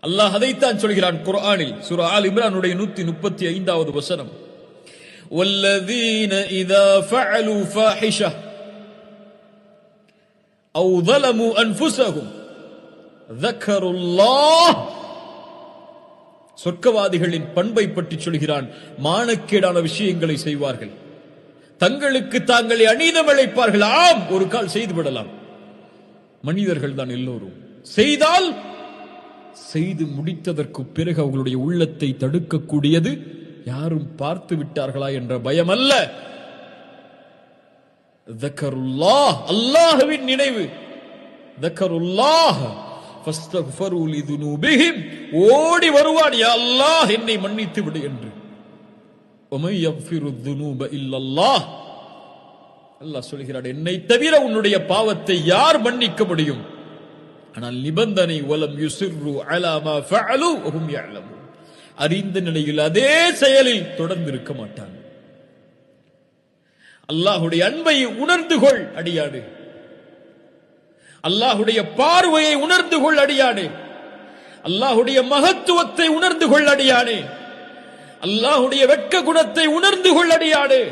அல்லாஹ் அதைத்தான் சொல்கிறான் குர்ஆனில் சூரா ஆல் இம்ரானுடைய 135வது வசனம். வல்லதீன இதா ஃபஅலு ஃபாஹிஷா أو ظلموا أنفسهم ذكروا الله. சொர்க்கவாதிகளின் பண்பை பற்றி சொல்கிறான். மானக்கேடான விஷயங்களை செய்வார்கள், தங்களுக்கு தாங்களே அநீதம் இழைப்பார்கள். ஆம், ஒரு கால் செய்து விடலாம், மனிதர்கள் தான் எல்லோரும். செய்தால் செய்து முடித்ததற்கு பிறகு அவர்களுடைய உள்ளத்தை தடுக்கக்கூடியது யாரும் பார்த்து விட்டார்களா என்ற பயம் அல்ல, தக்கருல்லாஹ், அல்லாஹ்வின் நினைவு. தக்கருல்லாஹ் ஃபஸ்தக்ஃபரு லிதுனூபிஹிம், ஓடி வருவான், யா அல்லாஹ் என்னை மன்னித்து விடு என்று. வமை யக்ஃபிரு ذுனூப இல்லல்லாஹ், அல்லாஹ் சொல்கிறார், என்னை தவிர உன்னுடைய பாவத்தை யார் மன்னிக்க முடியும்? ஆனால் நிபந்தனை வலம் யுஸிர்ரு அலா மா ஃபஅலு வஹும் யஅலமூன், அறிந்த நிலையில் அதே செயலில் தொடர்ந்து இருக்க மாட்டாங்க. அல்லாஹ்வுடைய அன்பை உணர்ந்து கொள் அடியானே, அல்லாஹ்வுடைய பார்வையை உணர்ந்து கொள் அடியானே, அல்லாஹ்வுடைய மகத்துவத்தை உணர்ந்து கொள் அடியானே, அல்லாஹ்வுடைய வெட்க குணத்தை உணர்ந்து கொள் அடியானே.